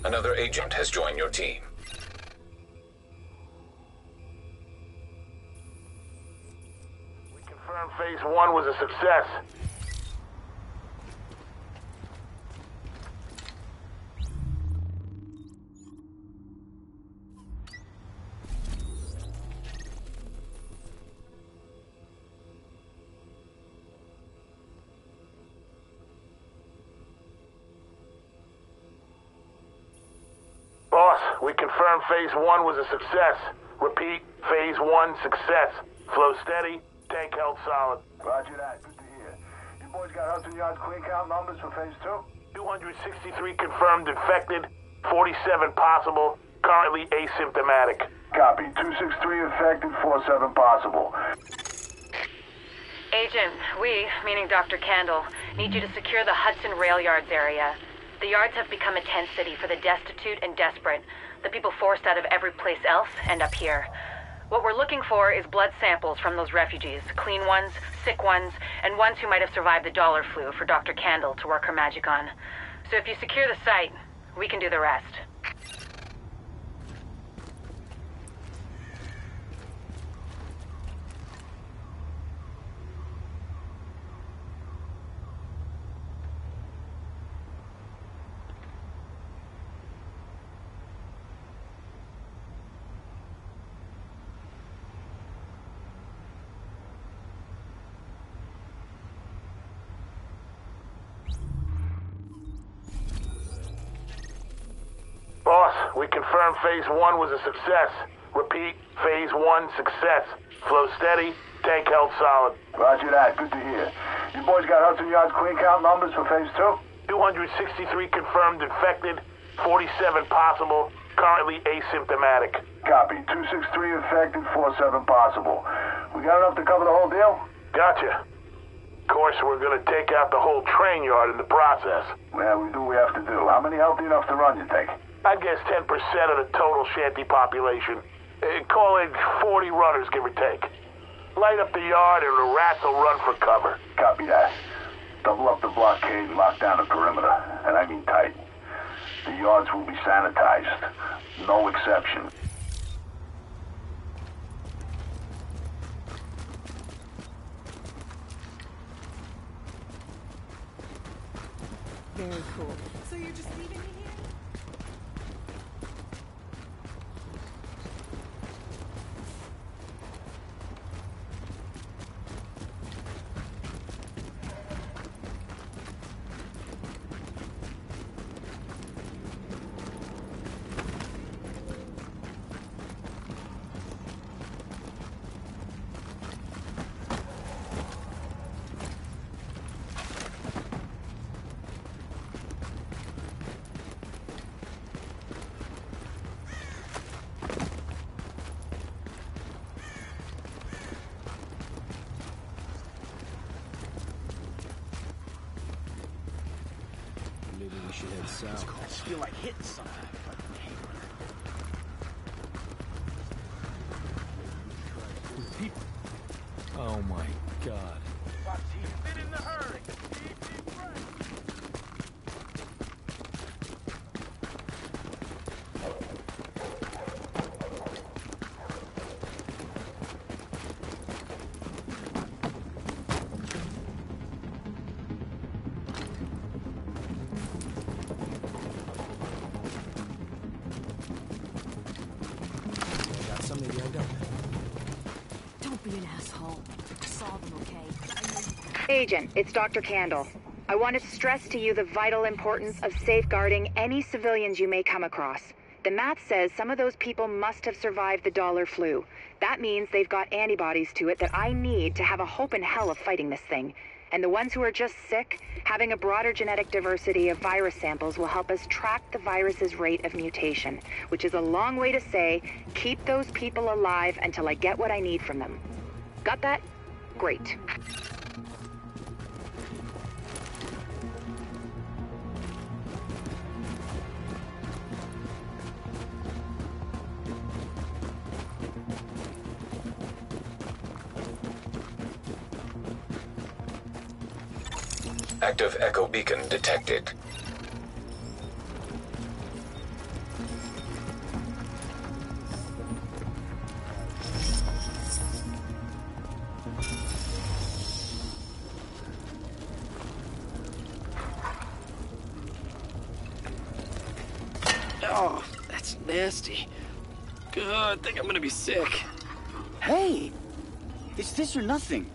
Another agent has joined your team. We confirmed phase 1 was a success. Boss, we confirmed phase 1 was a success. Repeat, phase 1 success. Flow steady, tank held solid. Roger that, good to hear. You boys got Hudson Yards clean count numbers for phase 2? 263 confirmed infected, 47 possible, currently asymptomatic. Copy, 263 infected, 47 possible. Agent, we, meaning Dr. Candle, need you to secure the Hudson Rail Yards area. The yards have become a tent city for the destitute and desperate, the people forced out of every place else end up here. What we're looking for is blood samples from those refugees, clean ones, sick ones, and ones who might have survived the dollar flu for Dr. Candle to work her magic on. So if you secure the site, we can do the rest. Boss, we confirmed phase 1 was a success. Repeat, phase 1 success. Flow steady, tank held solid. Roger that, good to hear. You boys got Hudson Yards clean count numbers for phase 2? 263 confirmed infected, 47 possible, currently asymptomatic. Copy, 263 infected, 47 possible. We got enough to cover the whole deal? Gotcha. Of course, we're gonna take out the whole train yard in the process. Well, we do what we have to do. How many healthy enough to run, you think? I'd guess 10% of the total shanty population. Call it 40 runners, give or take. Light up the yard and the rats will run for cover. Copy that. Double up the blockade and lock down the perimeter. And I mean tight. The yards will be sanitized. No exception. Very cool. So you're just leaving me here? Maybe we should head south. I just feel like hitting something. People. Oh my god. Fit in the herd. Got something lined up. Don't be an asshole. I saw them, okay? Agent, it's Dr. Candle. I want to stress to you the vital importance of safeguarding any civilians you may come across. The math says some of those people must have survived the dollar flu. That means they've got antibodies to it that I need to have a hope in hell of fighting this thing. And the ones who are just sick, having a broader genetic diversity of virus samples will help us track the virus's rate of mutation, which is a long way to say, keep those people alive until I get what I need from them. Got that? Great. Active echo beacon detected. Oh, that's nasty. God, I think I'm gonna be sick. Hey! It's this or nothing.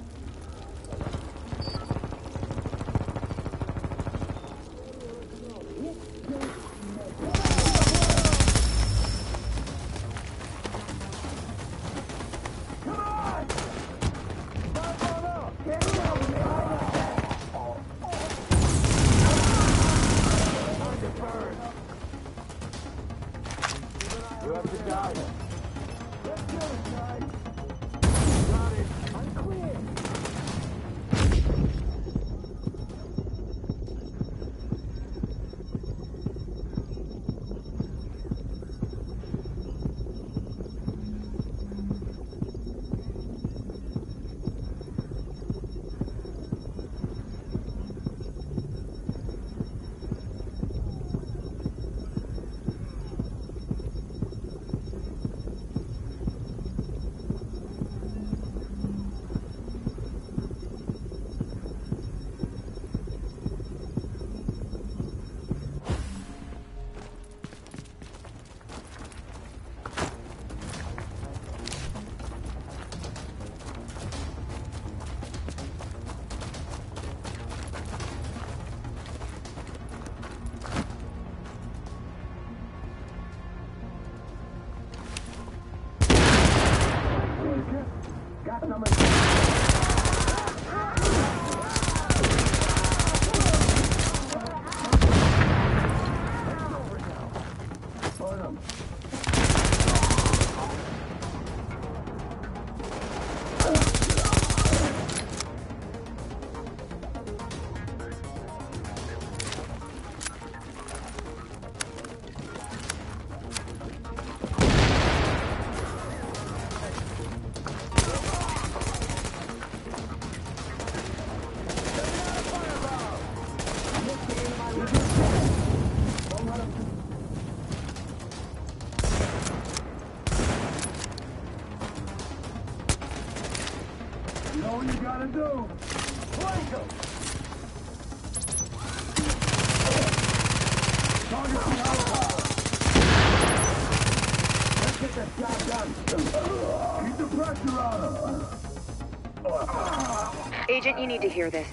Agent, you need to hear this.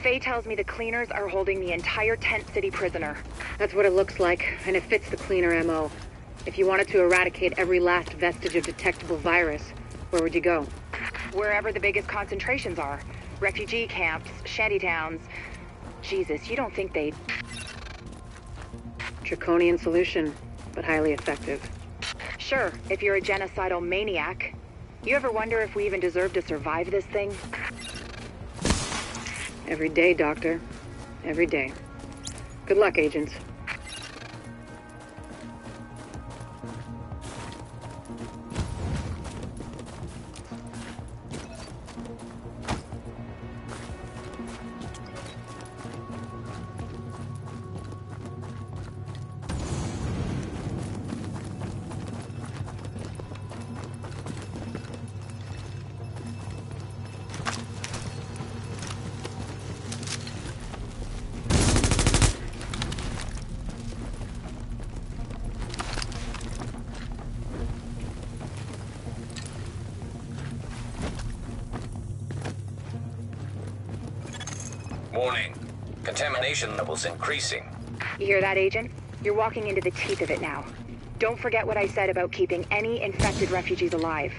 Faye tells me the cleaners are holding the entire Tent City prisoner. That's what it looks like, and it fits the cleaner MO. If you wanted to eradicate every last vestige of detectable virus, where would you go? Wherever the biggest concentrations are. Refugee camps, shantytowns. Jesus, you don't think they'd... Draconian solution, but highly effective. Sure, if you're a genocidal maniac. You ever wonder if we even deserve to survive this thing? Every day, Doctor. Every day. Good luck, agents. Warning. Contamination levels increasing. You hear that, Agent? You're walking into the teeth of it now. Don't forget what I said about keeping any infected refugees alive.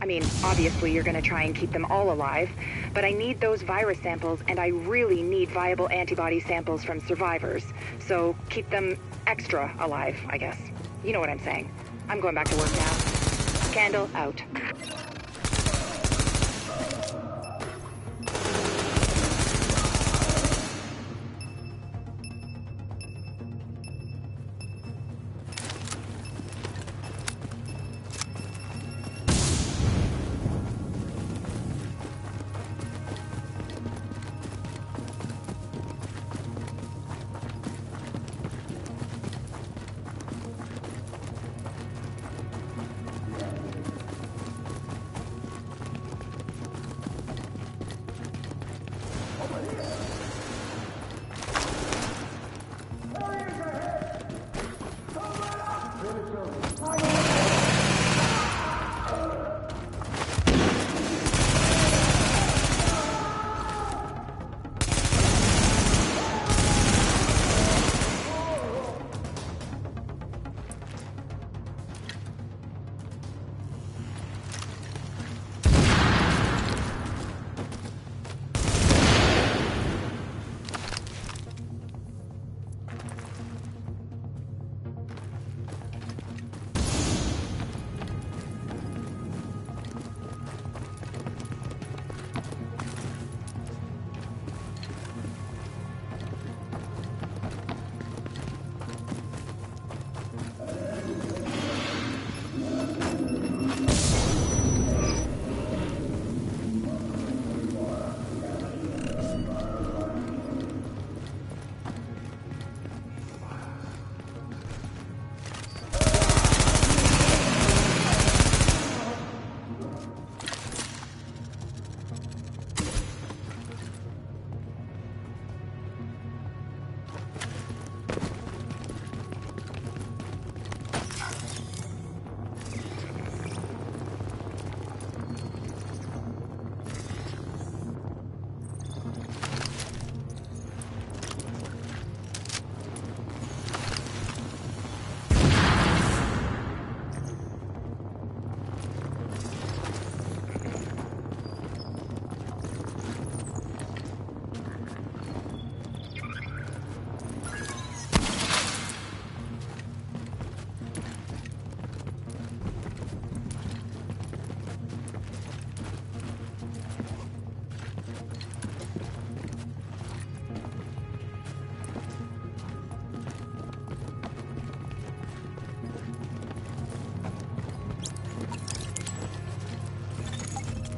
I mean, obviously you're gonna try and keep them all alive, but I need those virus samples, and I really need viable antibody samples from survivors. So keep them extra alive, I guess. You know what I'm saying. I'm going back to work now. Candle out.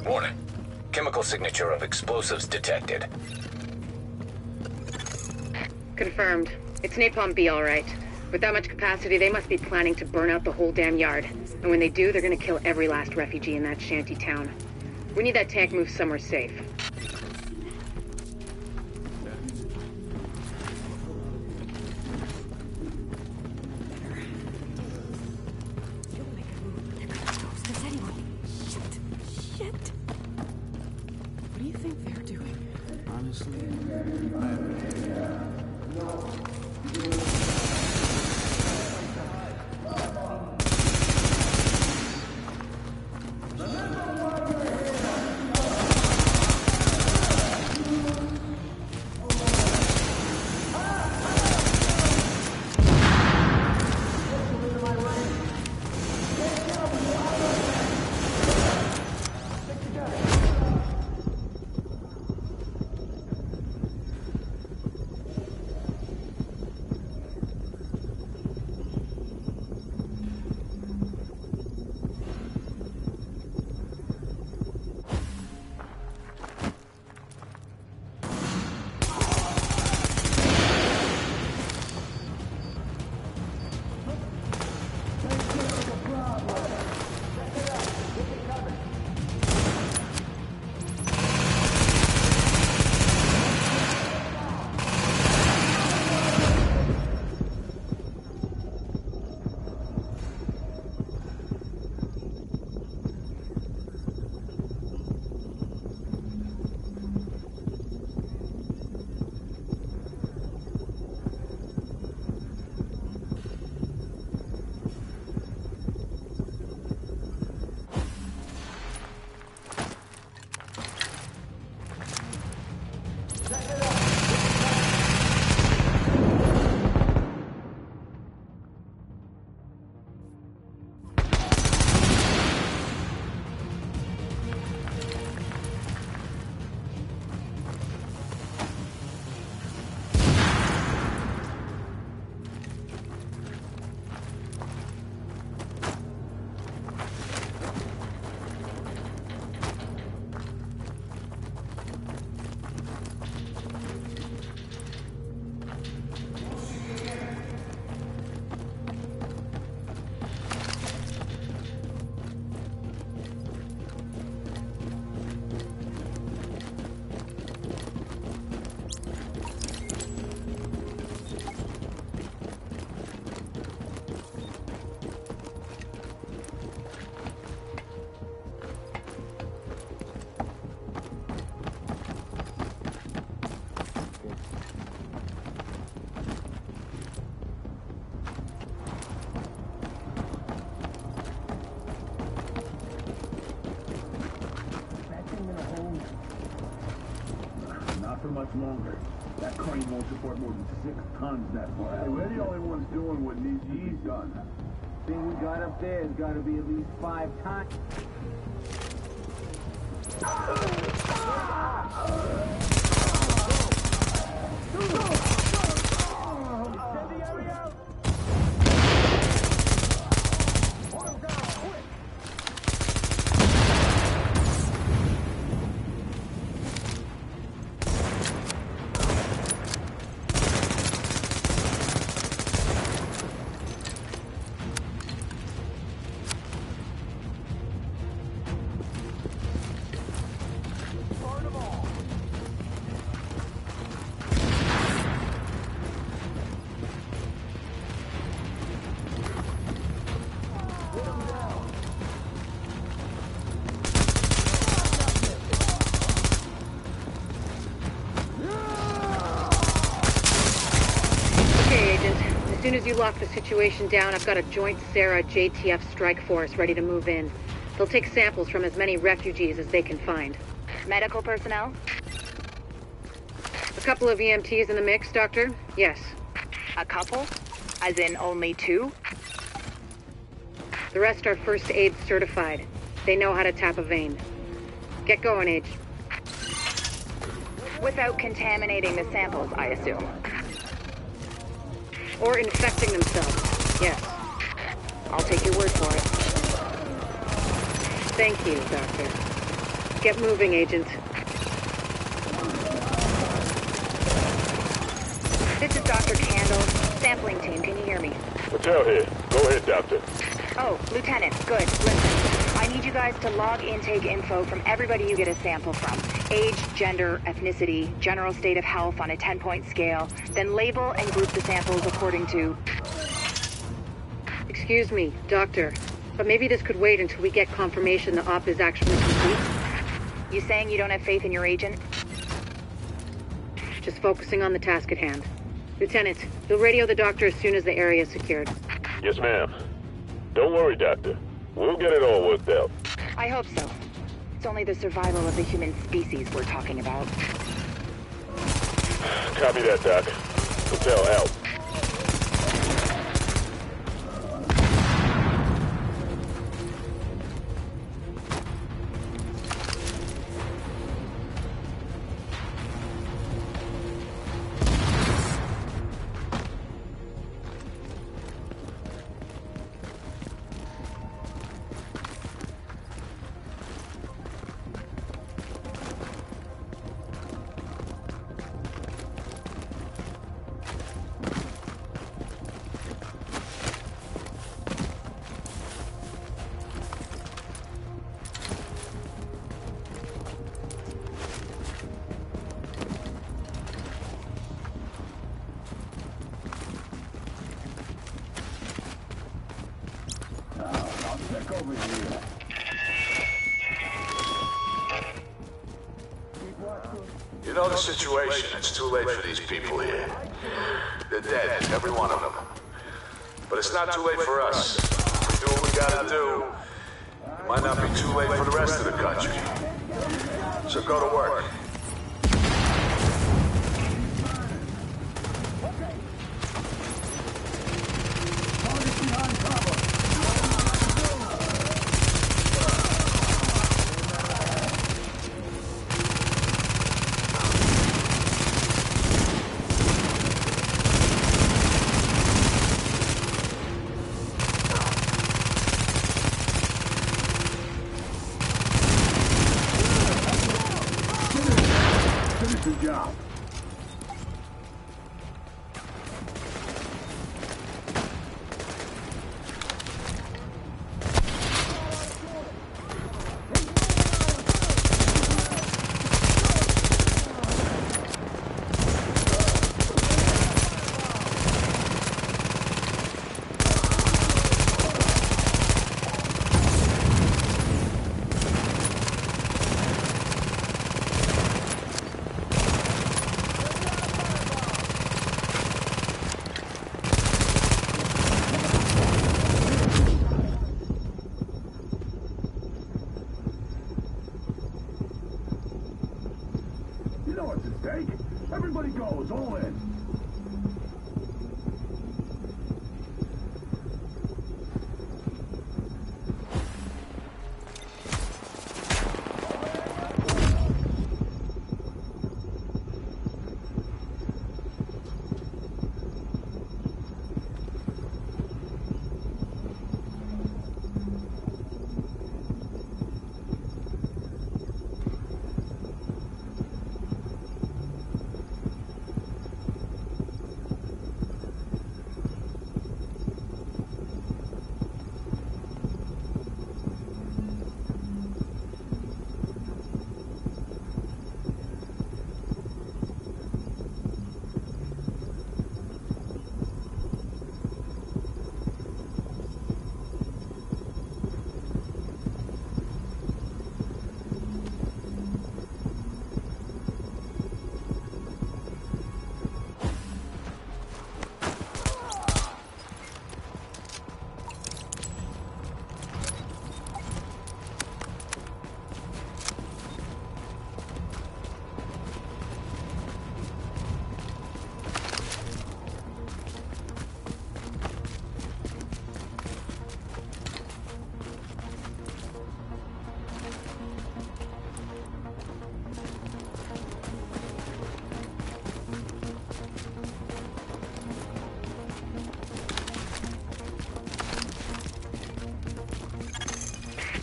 Warning. Chemical signature of explosives detected. Confirmed. It's napalm B, all right. With that much capacity, they must be planning to burn out the whole damn yard. And when they do, they're gonna kill every last refugee in that shanty town. We need that tank moved somewhere safe. What do you think they're doing? Honestly, Not for much longer. That crane won't support more than 6 tons that far. Hey, we're the only ones doing what needs to be done. Thing we got up there has got to be at least 5 tons. As soon as you lock the situation down, I've got a joint Sarah JTF strike force ready to move in. They'll take samples from as many refugees as they can find. Medical personnel? A couple of EMTs in the mix, Doctor? Yes. A couple? As in only 2? The rest are first aid certified. They know how to tap a vein. Get going, Age. Without contaminating the samples, I assume. Or infecting themselves, yes. I'll take your word for it. Thank you, Doctor. Get moving, Agent. This is Dr. Candle. Sampling team, can you hear me? Patel here. Go ahead, Doctor. Oh, Lieutenant, good. Listen, I need you guys to log intake info from everybody you get a sample from. Age, gender, ethnicity, general state of health on a 10-point scale. Then label and group the samples according to... Excuse me, Doctor, but maybe this could wait until we get confirmation the op is actually complete. You saying you don't have faith in your agent? Just focusing on the task at hand. Lieutenant, you'll radio the doctor as soon as the area is secured. Yes, ma'am. Don't worry, Doctor. We'll get it all worked out. I hope so. It's only the survival of the human species we're talking about. Copy that, Doc. Patel out. You know the situation. It's too late for these people here. They're dead, every one of them. But it's not too late for us. We do what we gotta do. It might not be too late for the rest of the country. So go to work. Good job. You know what's at stake. Everybody goes, all in.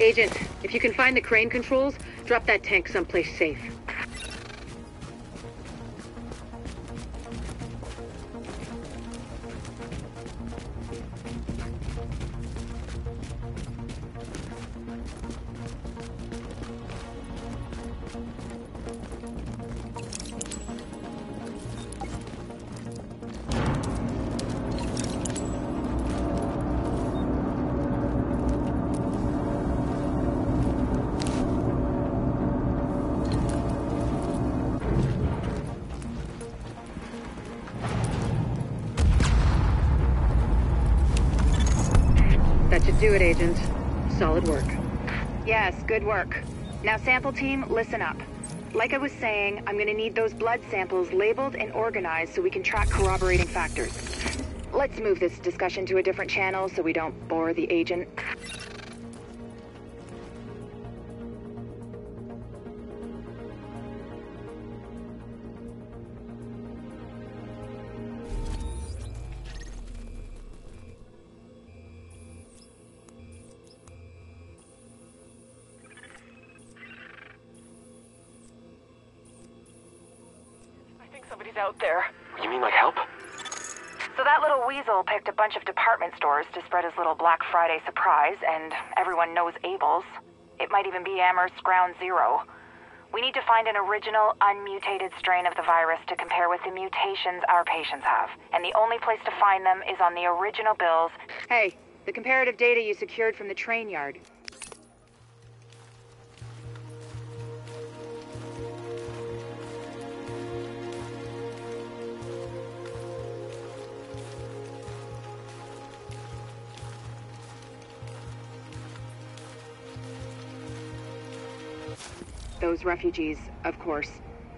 Agent, if you can find the crane controls, Drop that tank someplace safe. That should do it, Agent. Solid work. Yes, good work. Now, sample team, listen up. Like I was saying, I'm gonna need those blood samples labeled and organized so we can track corroborating factors. Let's move this discussion to a different channel so we don't bore the agent. Somebody's out there. You mean like help? So that little weasel picked a bunch of department stores to spread his little Black Friday surprise, and everyone knows Abel's. It might even be Amherst's Ground Zero. We need to find an original, unmutated strain of the virus to compare with the mutations our patients have. And the only place to find them is on the original bills. Hey, the comparative data you secured from the train yard. Those refugees, of course.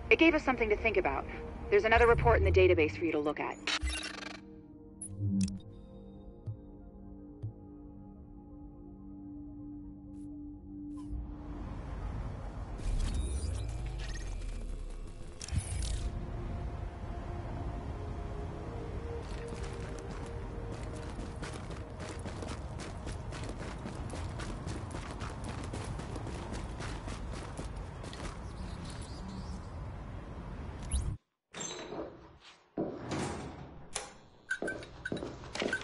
It gave us something to think about. There's another report in the database for you to look at.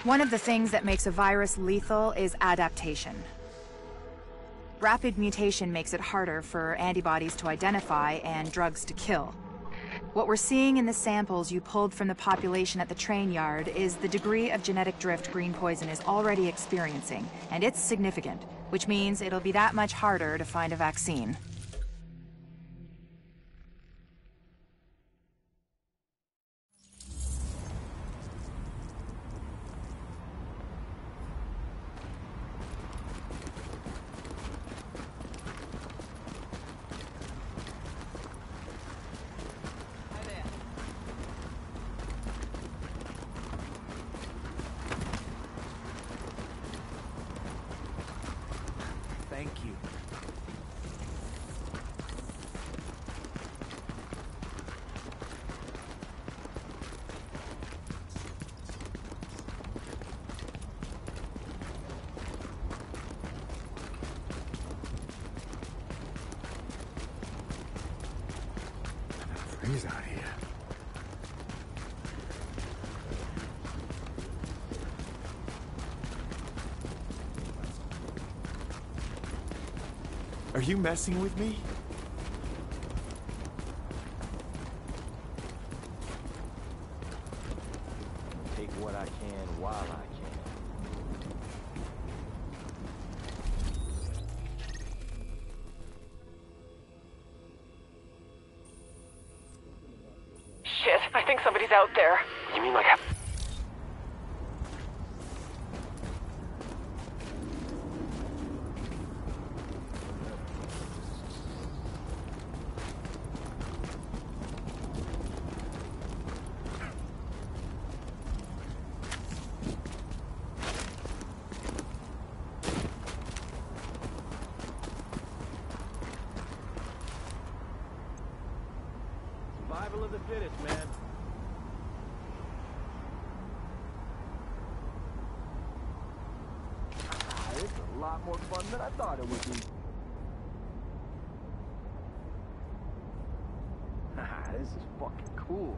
One of the things that makes a virus lethal is adaptation. Rapid mutation makes it harder for antibodies to identify and drugs to kill. What we're seeing in the samples you pulled from the population at the train yard is the degree of genetic drift green poison is already experiencing, and it's significant, which means it'll be that much harder to find a vaccine. Thank you. Freeze out here. Are you messing with me? Take what I can while I can. Shit, I think somebody's out there. You mean like... Survival of the fittest, man. It's a lot more fun than I thought it would be. This is fucking cool.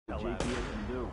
GPS can do.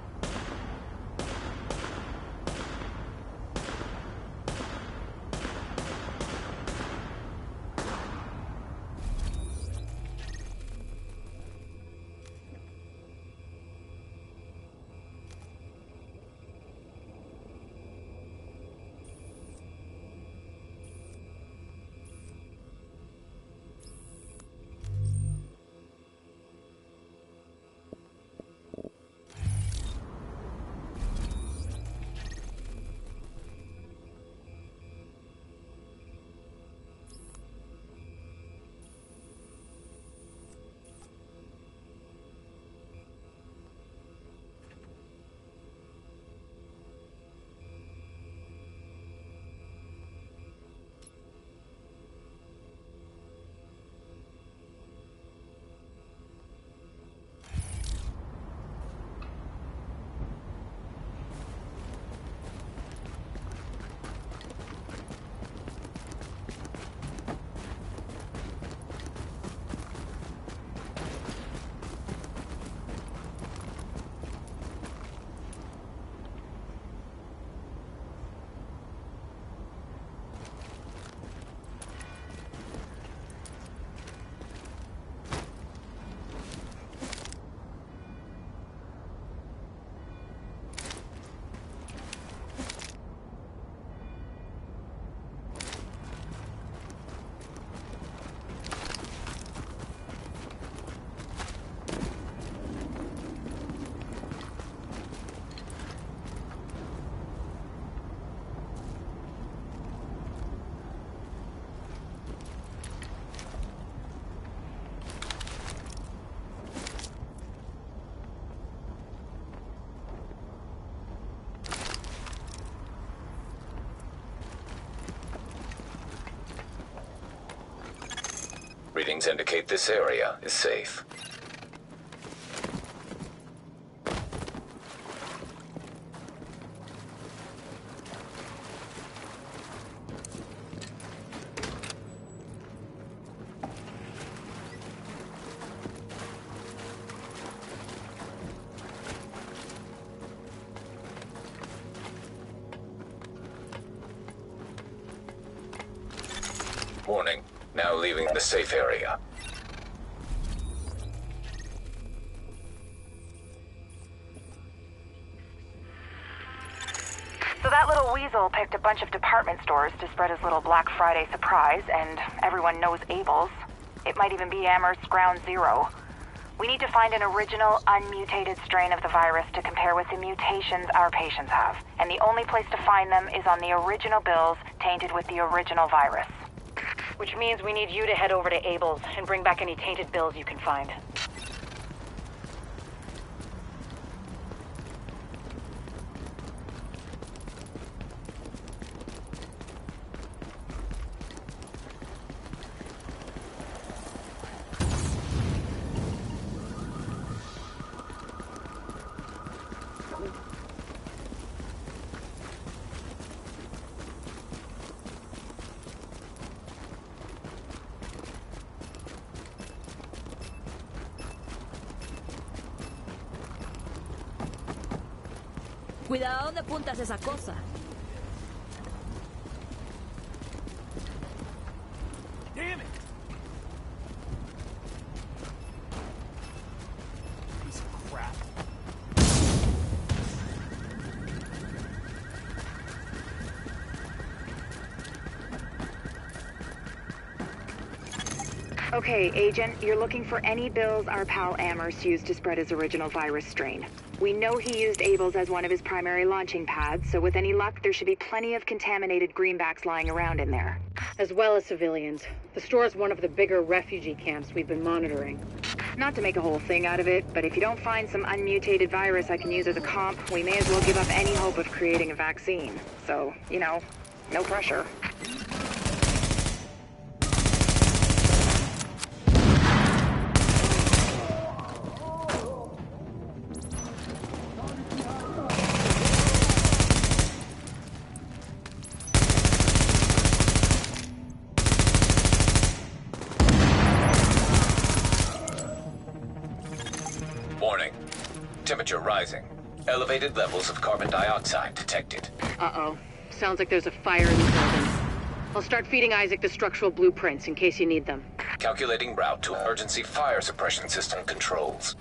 Readings indicate this area is safe. Warning, now leaving the safe area. So that little weasel picked a bunch of department stores to spread his little Black Friday surprise, and everyone knows Abel's. It might even be Amherst's ground zero. We need to find an original, unmutated strain of the virus to compare with the mutations our patients have. And the only place to find them is on the original bills tainted with the original virus. Which means we need you to head over to Abel's and bring back any tainted bills you can find. Cuidado donde apuntas esa cosa. Damn it! Piece of crap. Okay, Agent, you're looking for any bills our pal Amherst used to spread his original virus strain. We know he used Abel's as one of his primary launching pads, so with any luck, there should be plenty of contaminated greenbacks lying around in there. As well as civilians. The store's one of the bigger refugee camps we've been monitoring. Not to make a whole thing out of it, but if you don't find some unmutated virus I can use as a comp, we may as well give up any hope of creating a vaccine. So, you know, no pressure. temperature rising. Elevated levels of carbon dioxide detected. Uh-oh. Sounds like there's a fire in the building. I'll start feeding Isaac the structural blueprints in case you need them. Calculating route to emergency fire suppression system controls.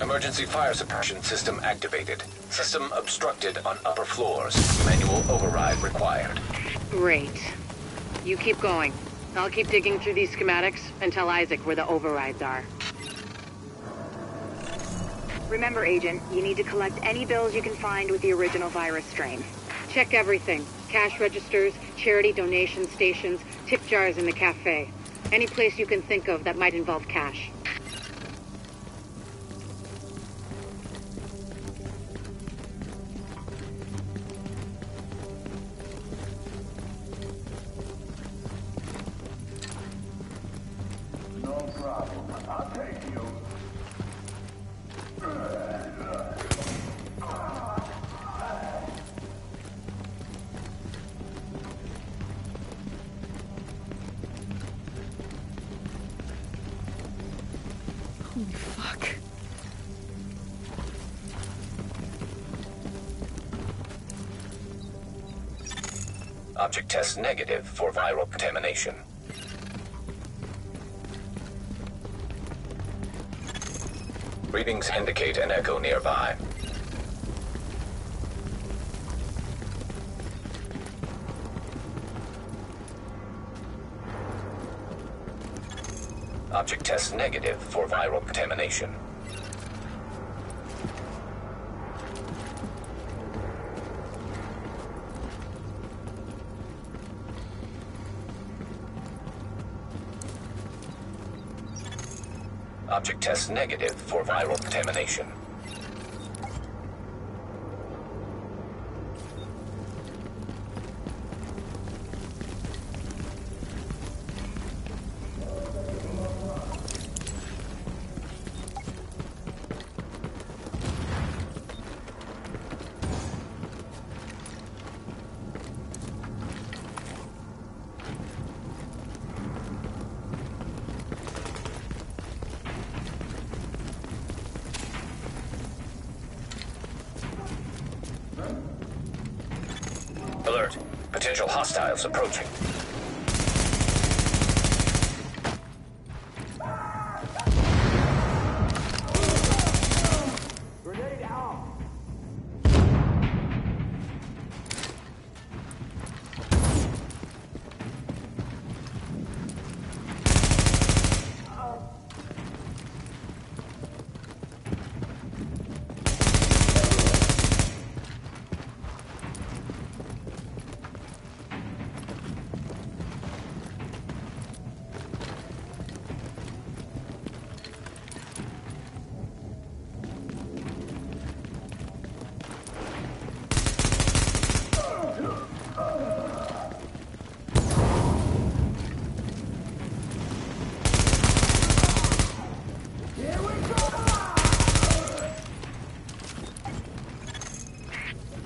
Emergency fire suppression system activated. System obstructed on upper floors. Manual override required. Great. You keep going. I'll keep digging through these schematics and tell Isaac where the overrides are. Remember, Agent, you need to collect any bills you can find with the original virus strain. Check everything. Cash registers, charity donation stations, tip jars in the cafe. Any place you can think of that might involve cash. No problem. I'll take you. Holy fuck. Object test negative for viral contamination. Readings indicate an echo nearby. Object test negative for viral contamination. Object test negative for viral contamination. Alert. Potential hostiles approaching. Grenade out!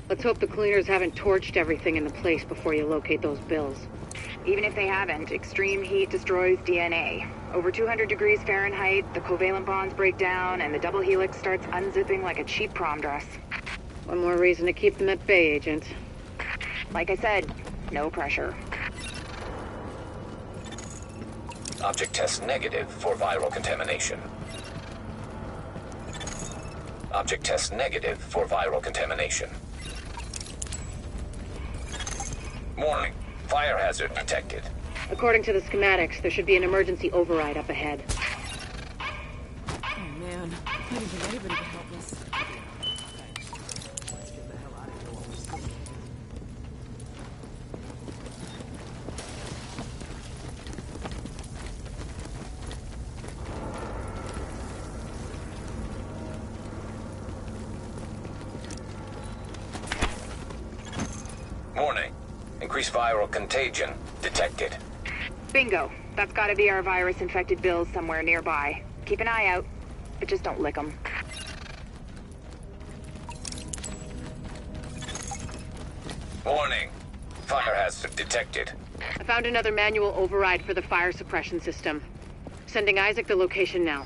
Let's hope the cleaners haven't torched everything in the place before you locate those bills. Even if they haven't, extreme heat destroys DNA. Over 200 degrees Fahrenheit, the covalent bonds break down, and the double helix starts unzipping like a cheap prom dress. One more reason to keep them at bay, Agent. Like I said, no pressure. Object test negative for viral contamination. Object test negative for viral contamination. Warning. Fire hazard detected. According to the schematics, there should be an emergency override up ahead. Oh man, I didn't think anybody could help us. Warning. Increased viral contagion detected. Bingo. That's gotta be our virus-infected bills somewhere nearby. Keep an eye out, but just don't lick them. Warning. Fire hazard detected. I found another manual override for the fire suppression system. Sending Isaac the location now.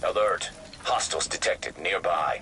Alert. Hostiles detected nearby.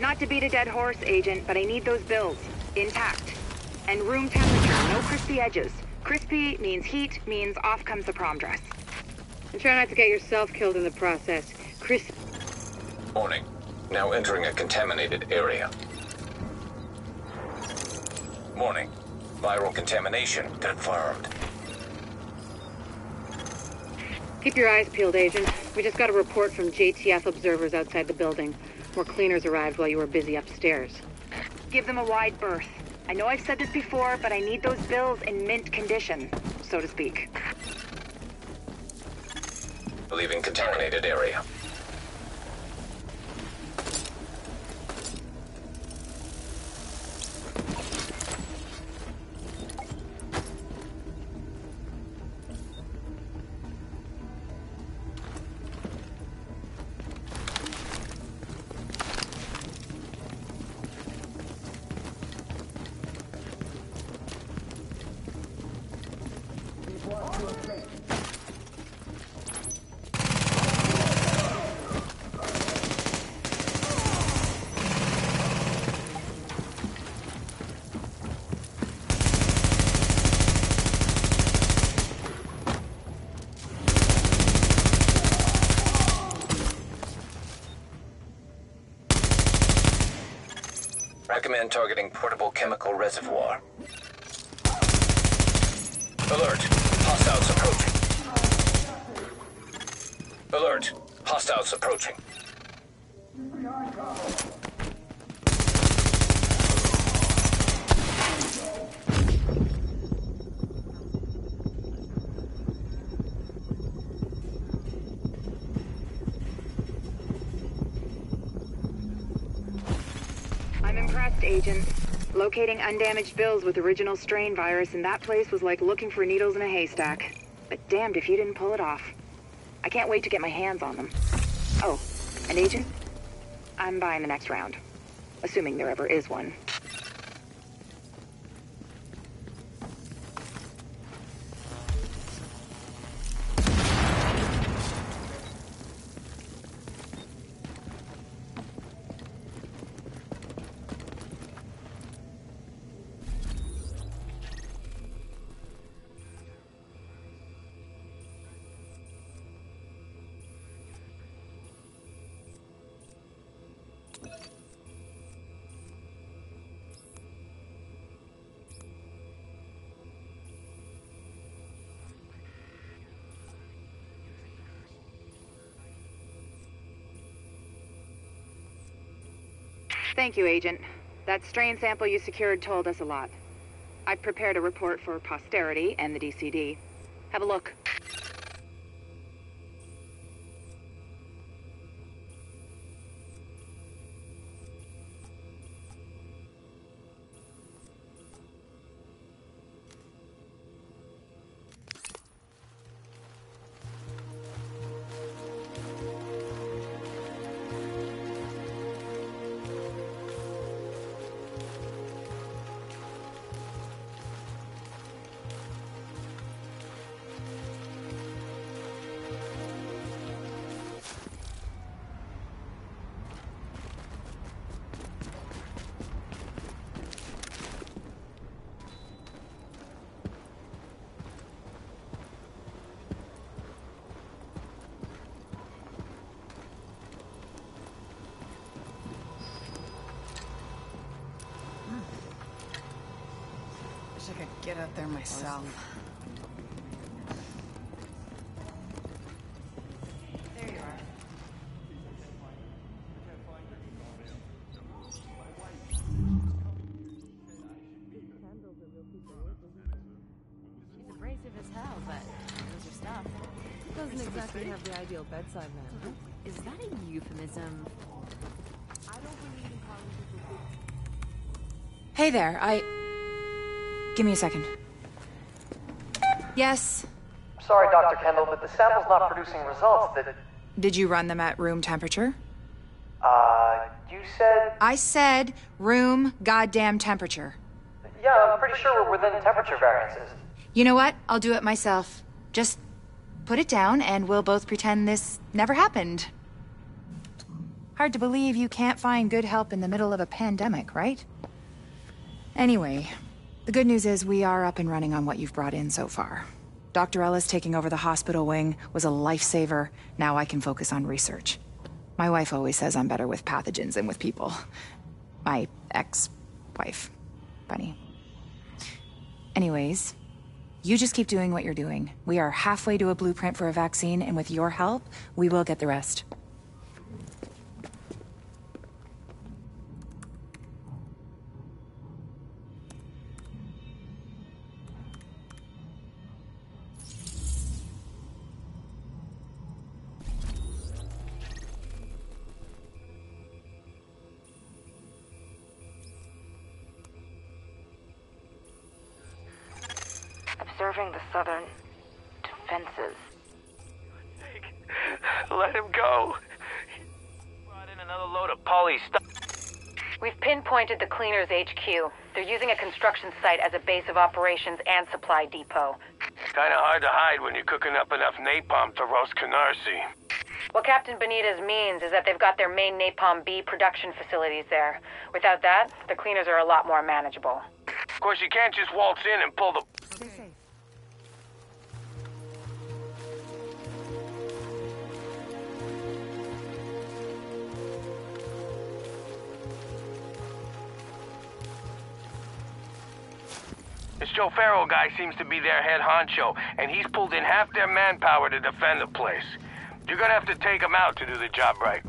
Not to beat a dead horse, Agent, but I need those bills. Intact. And room temperature, no crispy edges. Crispy means heat, means off comes the prom dress. And try not to get yourself killed in the process. Warning. Now entering a contaminated area. Warning. Viral contamination confirmed. Keep your eyes peeled, Agent. We just got a report from JTF observers outside the building. More cleaners arrived while you were busy upstairs. Give them a wide berth. I know I've said this before, but I need those bills in mint condition, so to speak. Leaving contaminated area. Recommend targeting portable chemical reservoir. Alert! Hostiles approaching. Alert! Hostiles approaching. Agent. Locating undamaged bills with original strain virus in that place was like looking for needles in a haystack. But damned if you didn't pull it off. I can't wait to get my hands on them. Oh, and Agent? I'm buying the next round. Assuming there ever is one. Thank you, Agent. That strain sample you secured told us a lot. I've prepared a report for posterity and the DCD. Have a look. I could get out there myself. There you are. She's abrasive as hell, but knows her stuff. Doesn't exactly have the ideal bedside manner. Is that a euphemism? I don't believe in calling people. Hey there, Give me a second. Yes? Sorry, Dr. Kendall, but the sample's not producing results that... Did you run them at room temperature? You said... I said room goddamn temperature. Yeah, I'm pretty sure we're within temperature variances. You know what? I'll do it myself. Just put it down and we'll both pretend this never happened. Hard to believe you can't find good help in the middle of a pandemic, right? Anyway, the good news is we are up and running on what you've brought in so far. Dr. Ellis taking over the hospital wing was a lifesaver. Now I can focus on research. My wife always says I'm better with pathogens than with people. My ex-wife. Funny. Anyways, You just keep doing what you're doing. We are halfway to a blueprint for a vaccine, and with your help, we will get the rest. Observing the southern defenses. Let him go. Brought in another load of poly stuff. We've pinpointed the Cleaners HQ. They're using a construction site as a base of operations and supply depot. Kinda hard to hide when you're cooking up enough napalm to roast Canarsie. What Captain Benitez means is that they've got their main Napalm B production facilities there. Without that, the Cleaners are a lot more manageable. Of course, you can't just waltz in and pull the... Stay safe. This Joe Farrell guy seems to be their head honcho, and he's pulled in half their manpower to defend the place. You're gonna have to take him out to do the job right.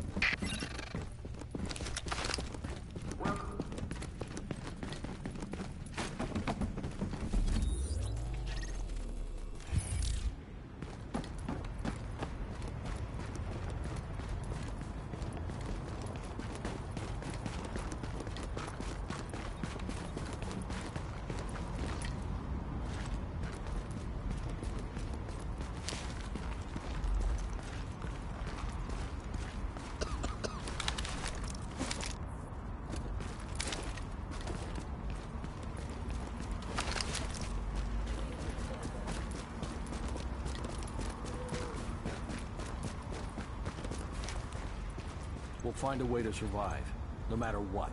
We'll find a way to survive, no matter what.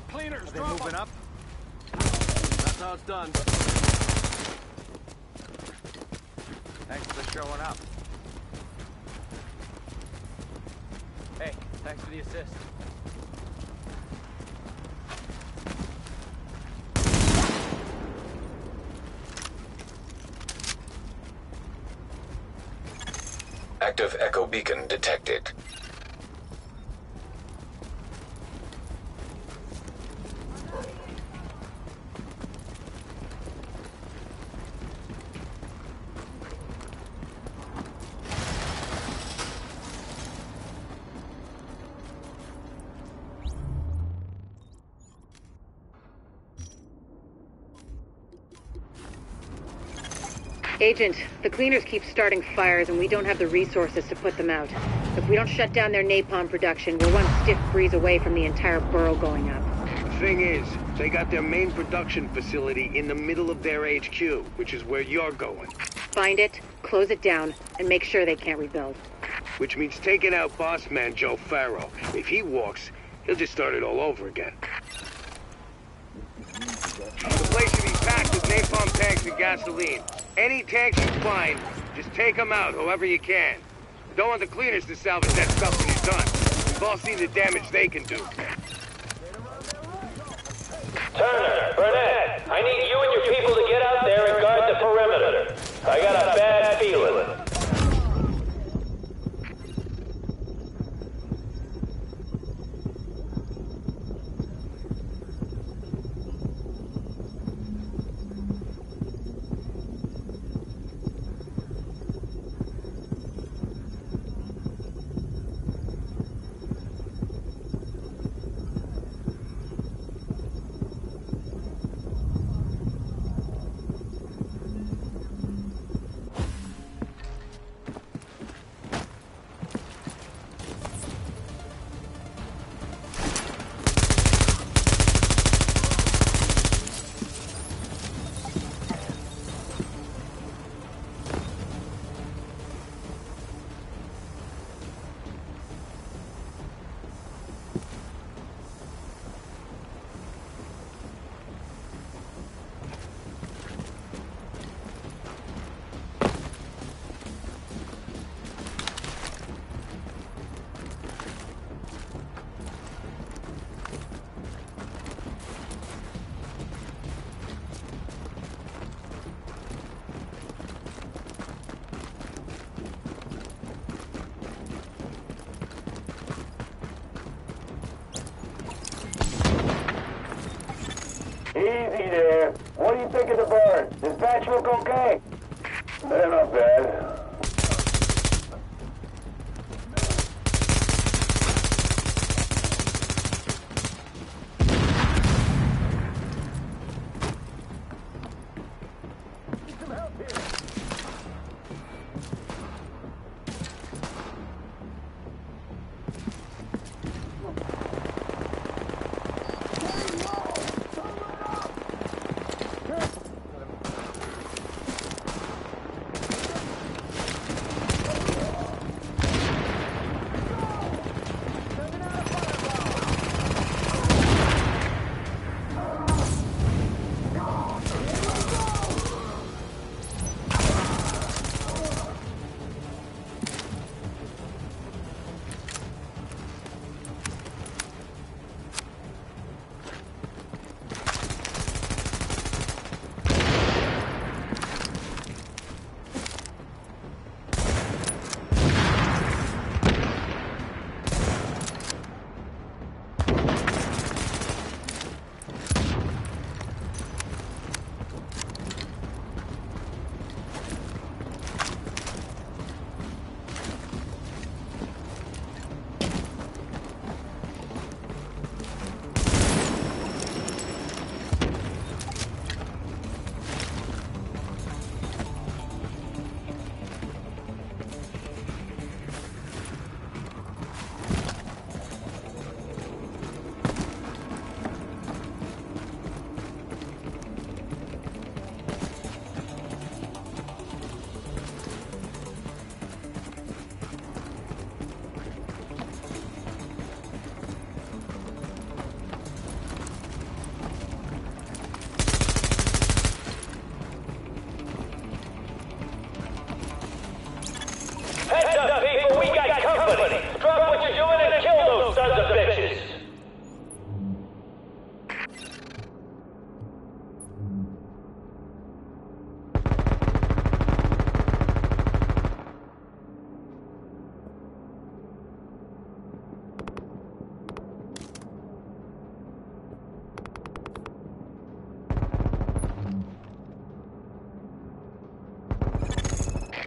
Cleaners, Are they moving up? That's how it's done. Thanks for showing up. Hey, thanks for the assist. Active echo beacon detected. Agent, the Cleaners keep starting fires and we don't have the resources to put them out. If we don't shut down their napalm production, we're one stiff breeze away from the entire borough going up. The thing is, they got their main production facility in the middle of their HQ, which is where you're going. Find it, close it down, and make sure they can't rebuild. Which means taking out boss man Joe Farrell. If he walks, he'll just start it all over again. The place should be packed with napalm tanks and gasoline. Any tanks you find, just take them out however you can. Don't want the Cleaners to salvage that stuff when you're done. We've all seen the damage they can do. Turner, Burnett, I need you and your people to get out there and guard the perimeter. I got a bad feeling. Easy there. What do you think of the burn? Does patch look okay? Not bad.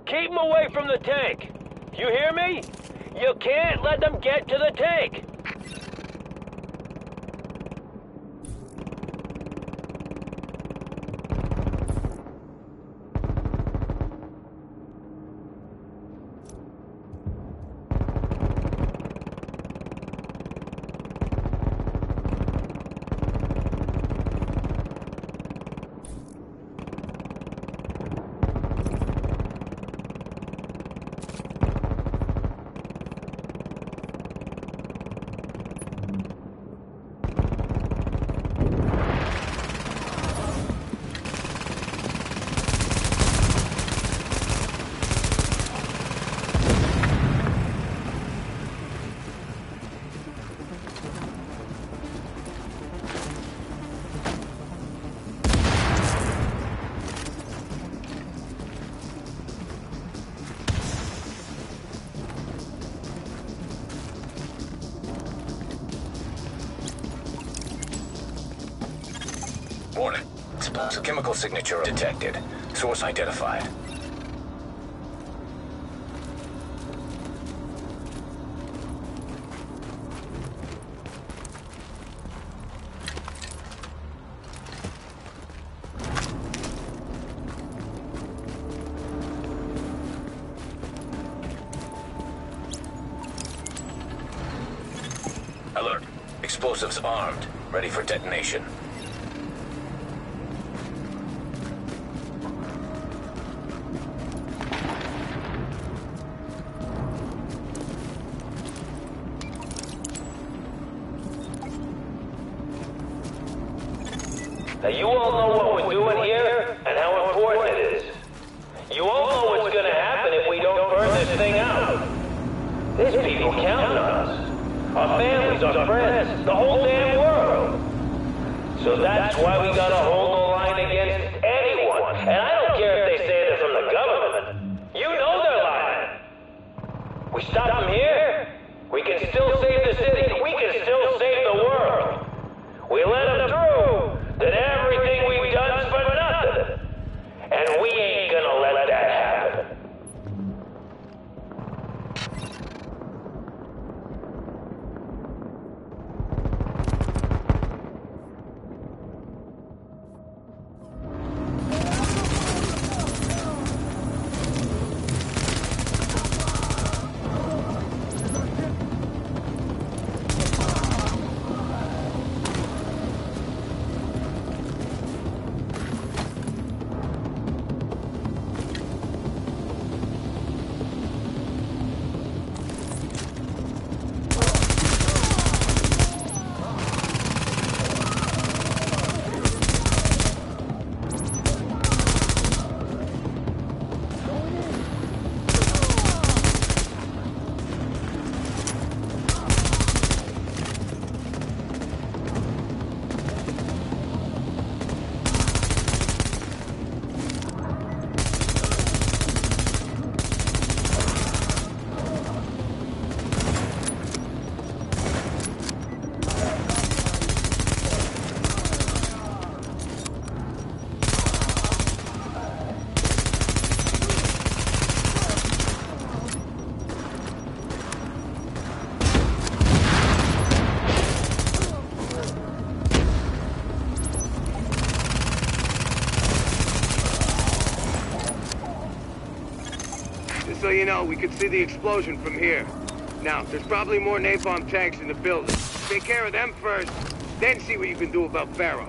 Keep them away from the tank. You hear me? You can't let them get to the tank. Warning. Explosive chemical signature detected. Source identified. Alert. Explosives armed. Ready for detonation. Now you all know what we're doing here and how important it is. You all know what's gonna happen if we don't burn this thing out. There's people counting on us. Our families, our friends, the whole damn world. So that's why we gotta hold the line against anyone. And I don't care if they say they're from the government. You know they're lying. We stop them here, we can still save the city. We can still save the world. We let them through, then every you know, we could see the explosion from here. Now, there's probably more napalm tanks in the building. Take care of them first, then see what you can do about Barrow.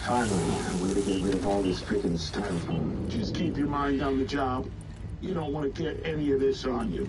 Finally, I'm going to get rid of all this freaking styrofoam. Just keep your mind on the job. You don't want to get any of this on you.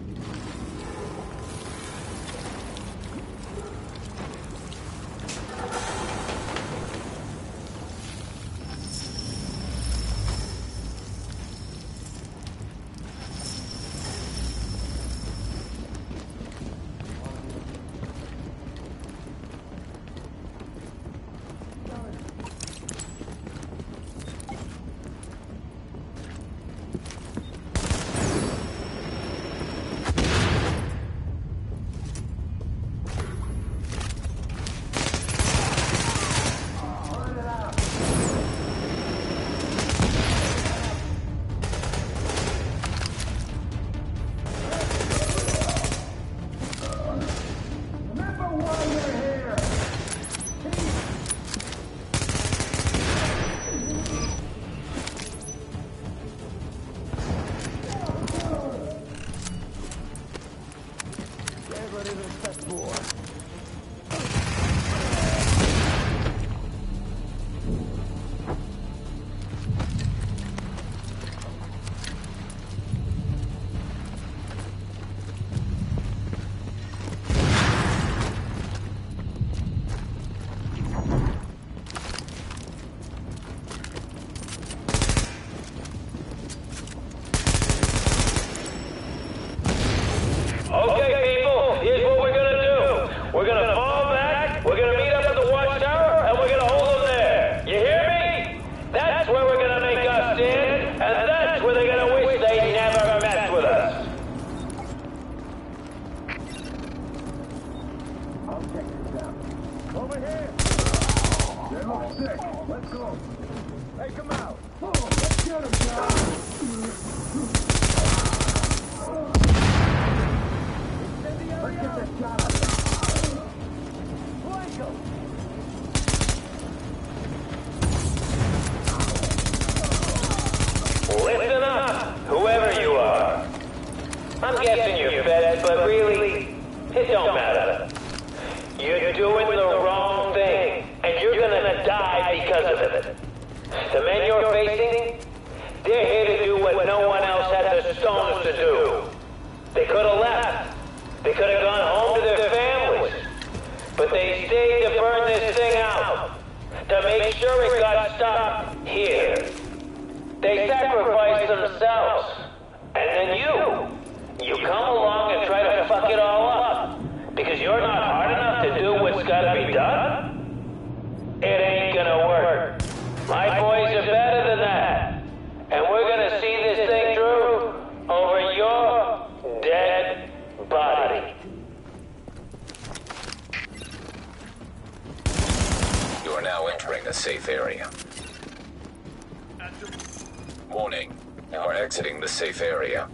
Listen up, whoever you are. I'm guessing you're fed, but really, it don't matter. You're doing the wrong thing, and you're gonna die because of it. The men you're facing, they're here to do what no one else had the stones to do. They could have left. They could have gone home to their families. But they stayed to burn this thing out, to make sure it got stopped here. They sacrificed themselves. And then you come along and try to fuck it all up, because you're not hard enough to do what's gotta be done? It ain't gonna work. My boys are better than that. And we're gonna see this thing through over your dead body. You are now entering a safe area. Warning, you are exiting the safe area.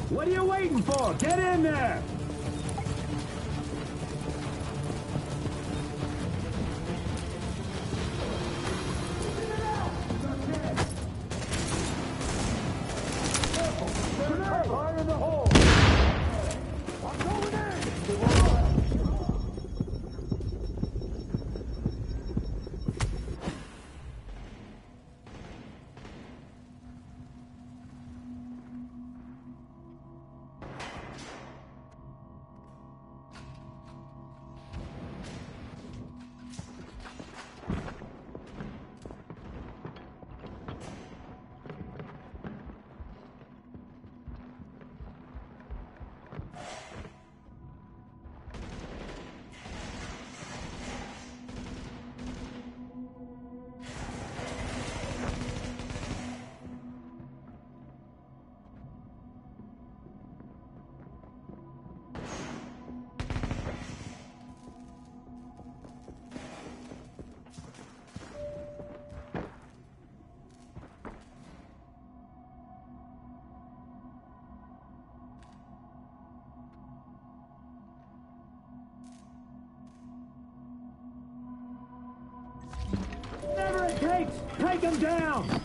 What are you waiting for? Get in there! Fire in the hole! I'm going in! Take him down!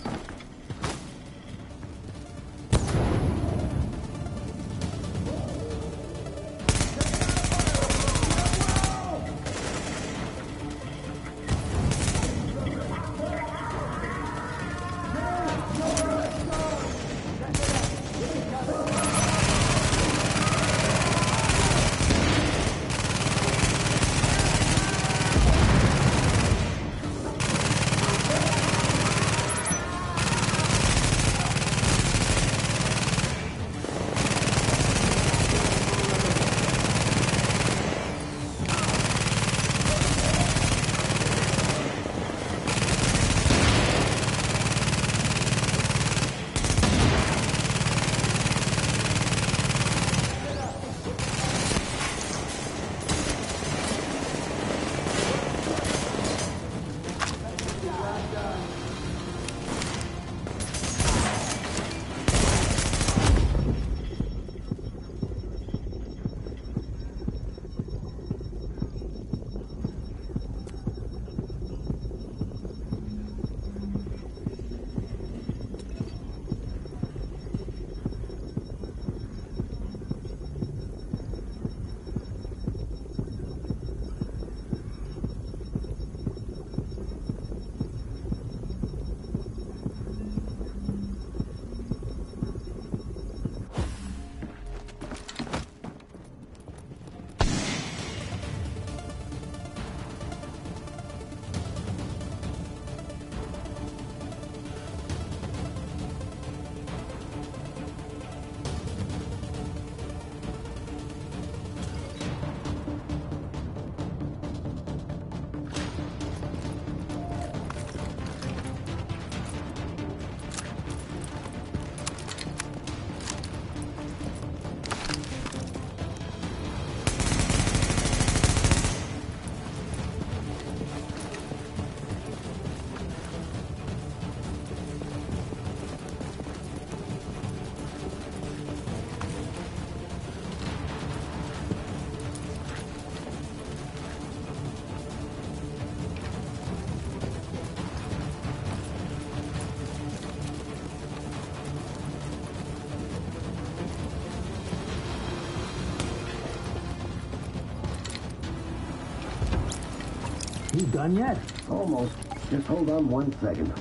You done yet? Almost. Just hold on 1 second.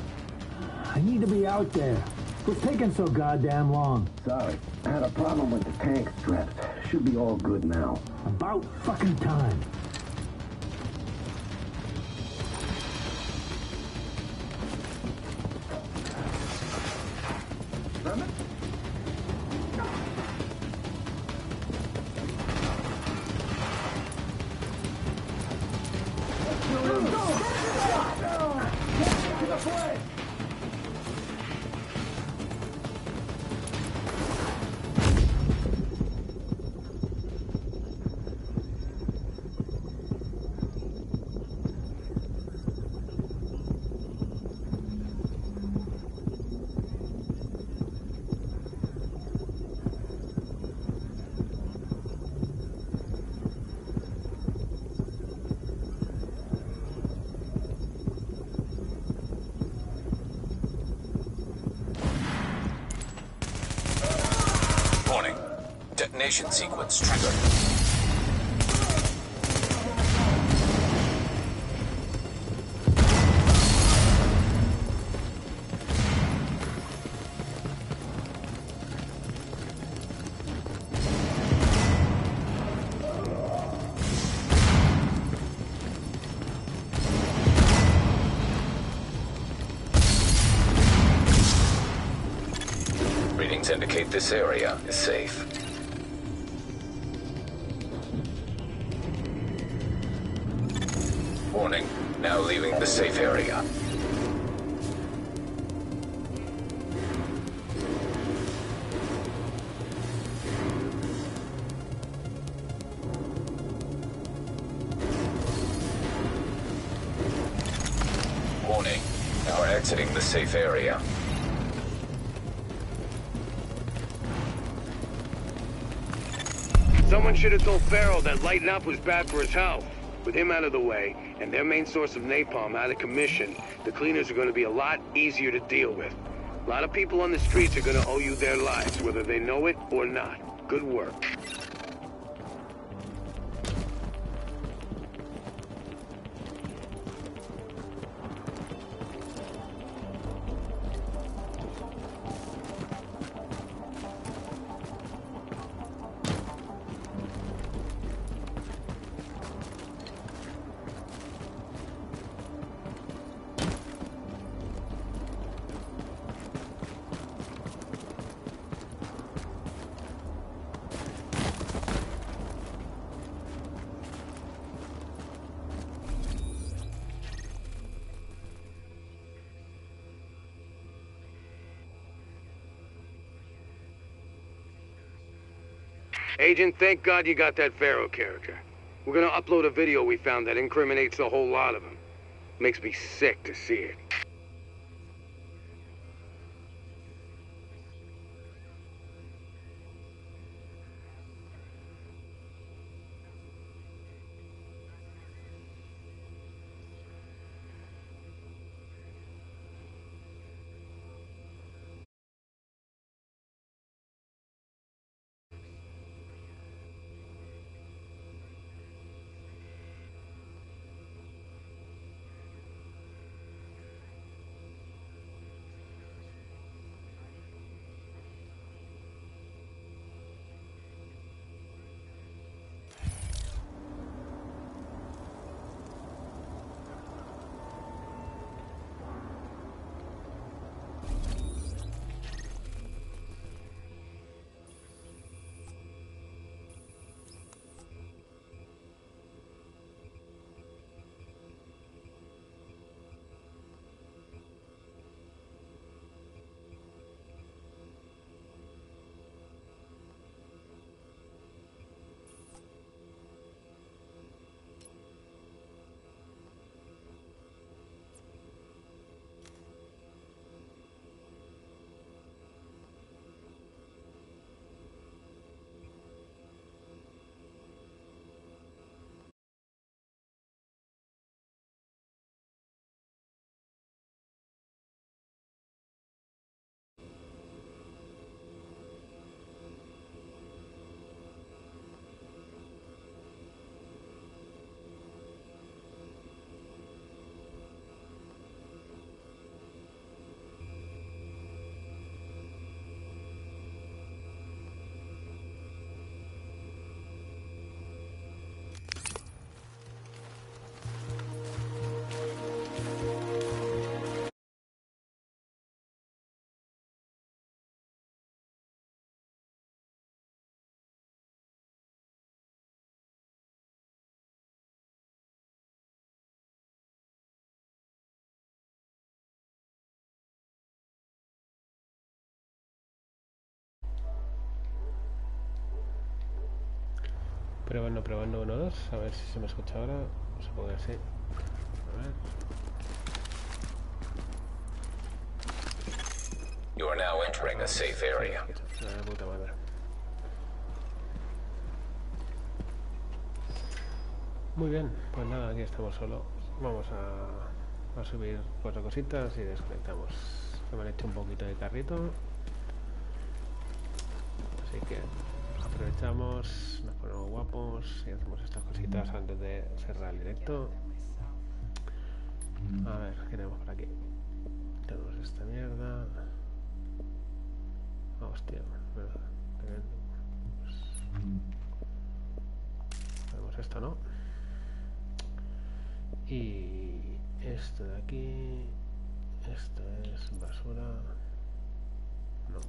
I need to be out there. What's taking so goddamn long? Sorry. I had a problem with the tank straps. Should be all good now. About fucking time. Detonation sequence triggered. Readings indicate this area is safe. Warning, now leaving the safe area. Warning, now exiting the safe area. Someone should have told Farrell that lighting up was bad for his health. With him out of the way, and their main source of napalm out of commission, the cleaners are going to be a lot easier to deal with. A lot of people on the streets are going to owe you their lives, whether they know it or not. Good work. Agent, thank God you got that Pharaoh character. We're gonna upload a video we found that incriminates a whole lot of them. Makes me sick to see it. Probando 1, 2, a ver si se me escucha ahora. Supongo que sí. A ver. You are now entering a safe area. Puta madre. Muy bien, pues nada, aquí estamos solo. Vamos a subir 4 cositas y desconectamos. Se me han hecho un poquito de carrito. Así que aprovechamos, nos ponemos guapos y hacemos estas cositas antes de cerrar el directo. A ver, ¿qué tenemos por aquí? Tenemos esta mierda. Hostia, verdad. Tenemos esto, ¿no? Y esto de aquí. Esto es basura. No.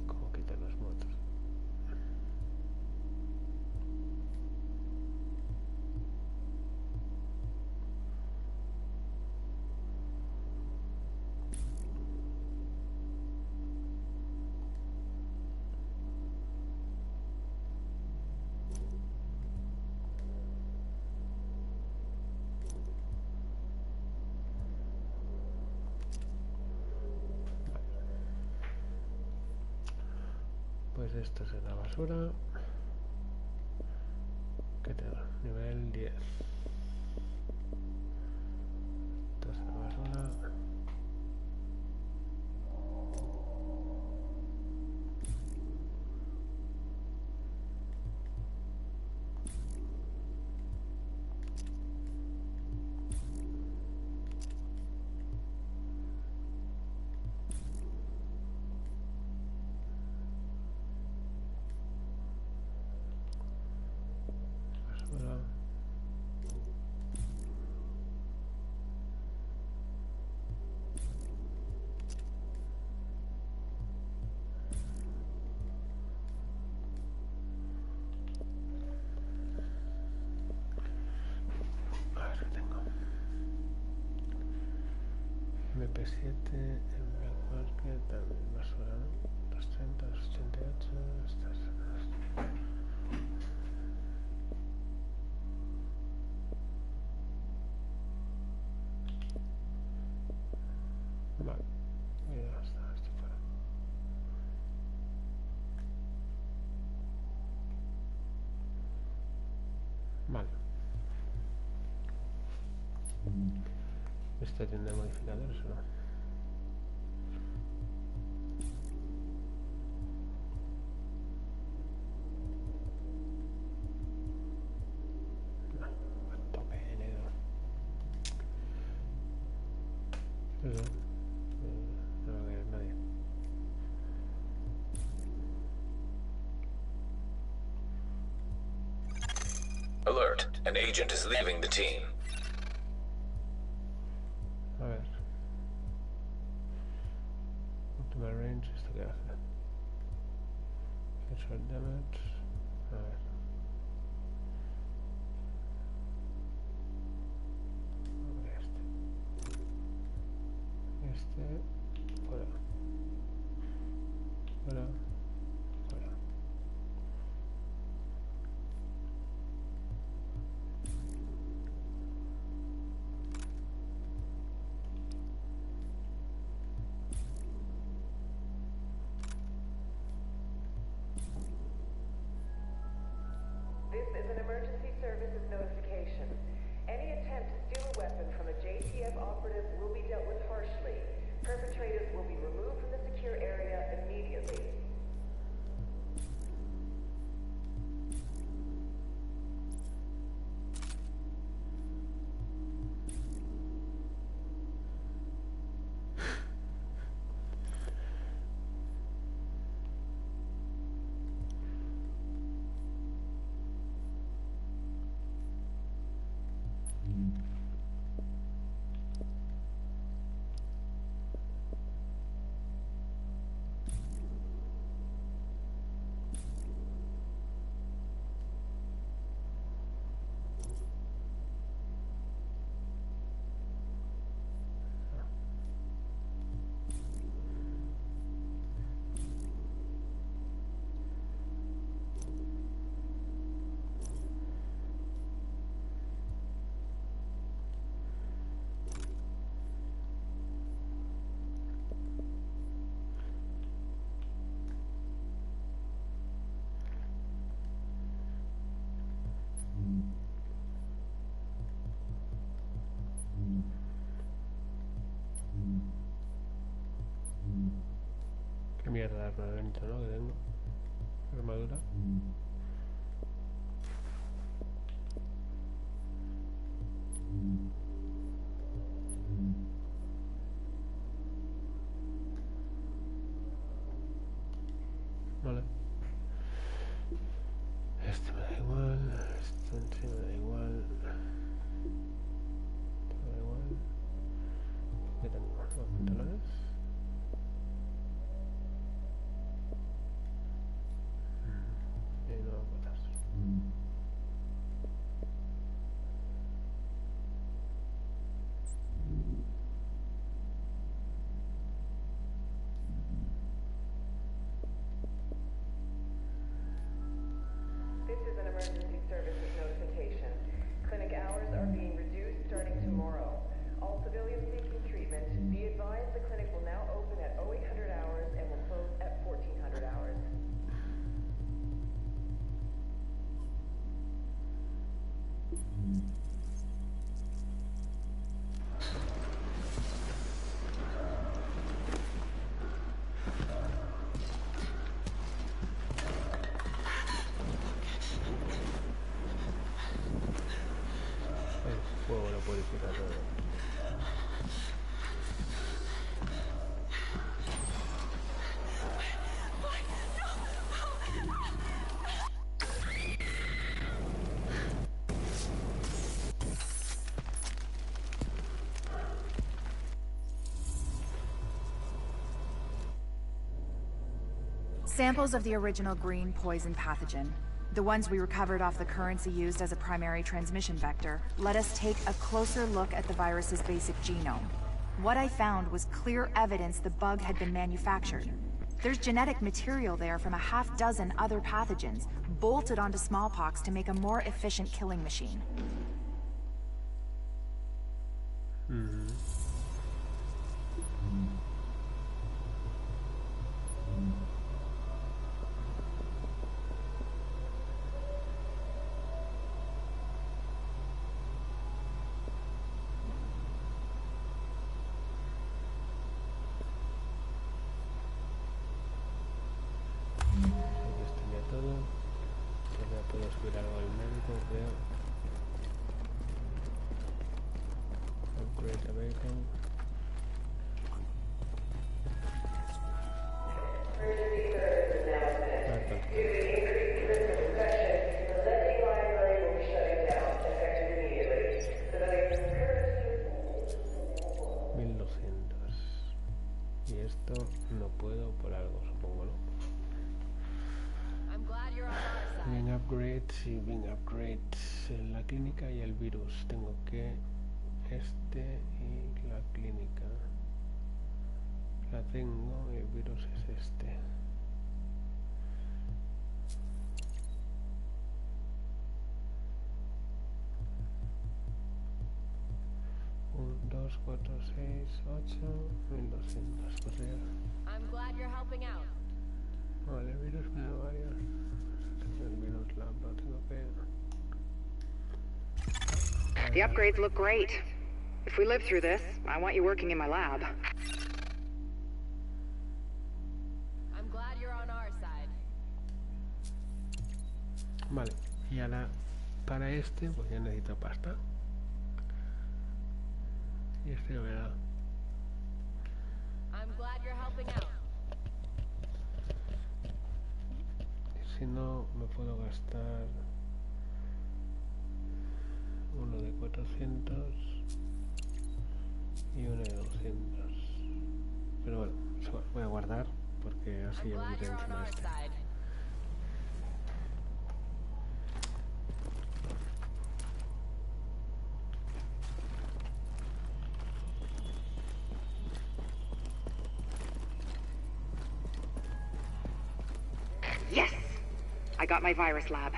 ¿Cómo quitar las motos? Pues esto es la basura. ¿Qué tengo? Nivel 10. Esto es la basura. MP7, porque también basura, ¿no? 230, 288, estas son las... Vale, ya está, estoy fuera. Vale. ¿Esta tiene modificadores o no? Alert, an agent is leaving the team. A ver. Optimal range, ¿esto qué hace? Headshot damage. A ver. Fuera. Fuera. Fuera. This is an emergency services notification. Any attempt to steal a weapon from a JTF operative will be dealt with harshly. Perpetrators will be removed from the secure area immediately. Qué mierda de armamento, ¿no? Que tengo. Armadura. Vale. Este me da igual. Esto en sí me da igual. Esto me da igual. ¿Qué tengo? ¿Los pantalones? El fuego lo purifica todo. Samples of the original green poison pathogen, the ones we recovered off the currency used as a primary transmission vector, let us take a closer look at the virus's basic genome. What I found was clear evidence the bug had been manufactured. There's genetic material there from a half-dozen other pathogens, bolted onto smallpox to make a more efficient killing machine. Sí, bien upgrades en la clínica y el virus. Tengo que este y la clínica la tengo y el virus es este. Un, 2, 4, 6, 8, 1200. Pues ya. I'm glad you're helping out. Vale, el virus me da varios. El virus lab lo tengo que... The upgrades look great. If we live through this, I want you working in my lab. I'm glad you're on our side. Vale, y ahora para este pues ya necesito pasta. Y este no me da. I'm glad you're helping out. Si no, me puedo gastar uno de 400 y uno de 200. Pero bueno, voy a guardar porque así ya me quito encima este. Yes! I got my virus lab.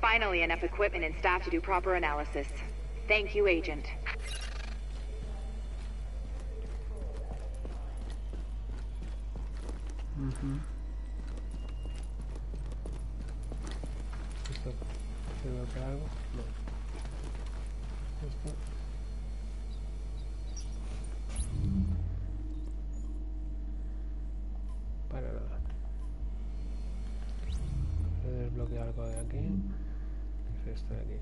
Finally enough equipment and staff to do proper analysis. Thank you, Agent. ¿Esto sirve para algo? No. Esto. Para nada. Voy a desbloquear algo de aquí. Es esto de aquí.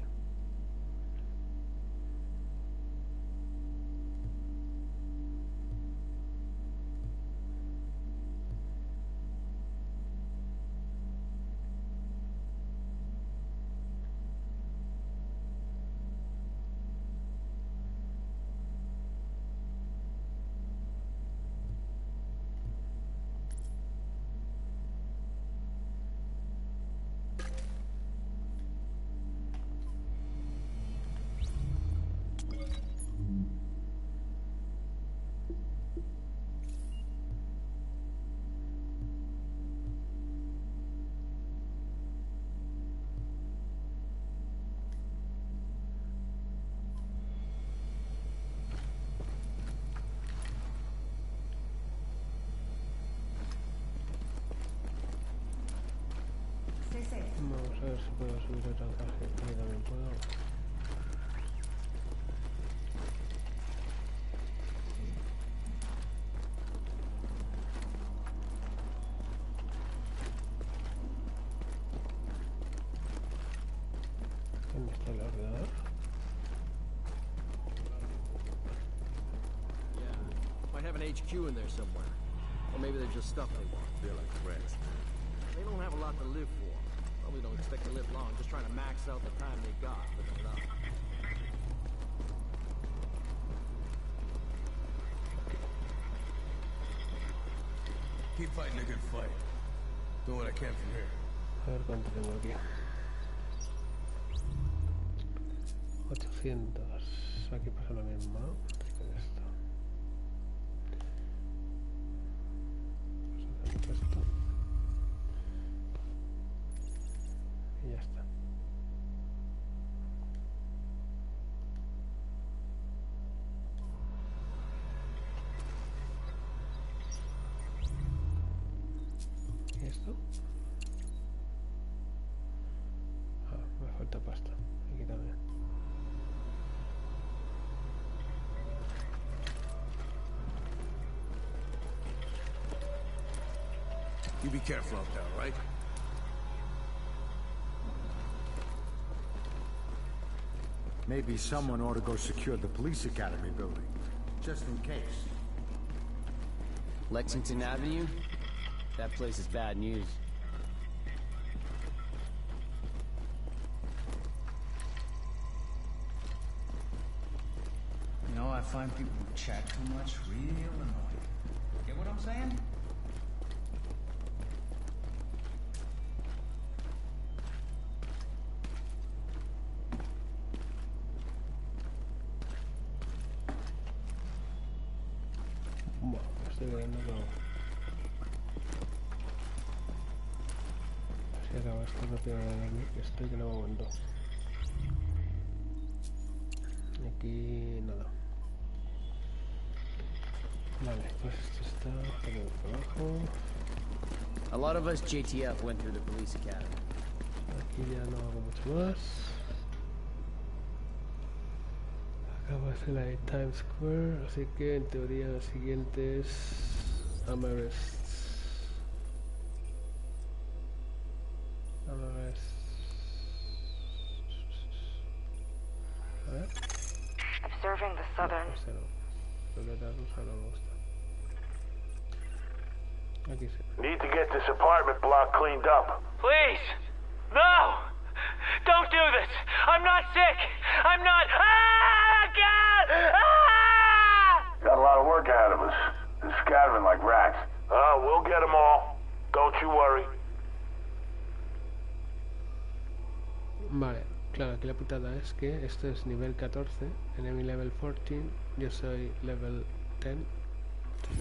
Vamos a ver si puedo subir otra tarjeta. Aquí también puedo. ¿Dónde está el ordenador? Yeah, might have an HQ in there somewhere. Or maybe they're just stuff they want. They're like friends. They don't have a lot to live for. Probably don't expect to live long, just trying to max out the time they got, but they're not. Keep fighting a good fight. Do what I can from here. A ver cuánto tengo aquí. 800. Aquí pasa lo mismo, ¿no? Con esto. Pues hacemos esto. Y ya está. ¿Y esto? Ah, me falta pasta. Aquí también. You be careful out there, right? Maybe someone ought to go secure the police academy building, just in case. Lexington Avenue? That place is bad news. You know, I find people who chat too much real annoying. Get what I'm saying? Bueno, estoy viendo que si acaba esto rápido de dormir, que estoy que no me aguanto. Aquí nada. Vale, pues esto está por abajo. A lot of us JTF went through the police academy. Aquí ya no hago mucho más. Acaba de la de Times Square, así que en teoría la siguiente es Amherst. A ver. Observing the southern. Aquí sí. Need to get this apartment block cleaned up. Please! No! Don't do this! I'm not sick! I'm not... Ah! God! Ah! Got a lot of work ahead of us. They're scattering like rats. We'll get them all. Don't you worry. Vale, claro, aquí la putada es que esto es nivel 14, enemy level 14, yo soy level 10.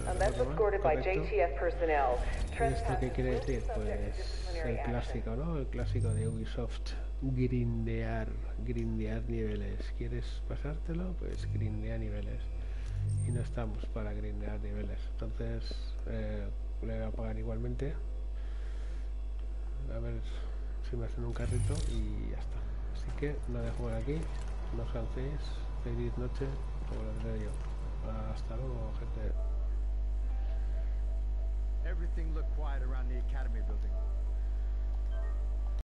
Unless escorted by JTF personnel. ¿Y esto qué quiere decir? Pues el clásico, ¿no? El clásico de Ubisoft, grindear niveles. ¿Quieres pasártelo? Pues grindea niveles. Y no estamos para grindear niveles. Entonces, le voy a pagar igualmente. A ver si me hacen un carrito y ya está. Así que no dejo por aquí. No os canséis. Feliz noche, como lo diré yo. Hasta luego, gente. Everything looked quiet around the academy building.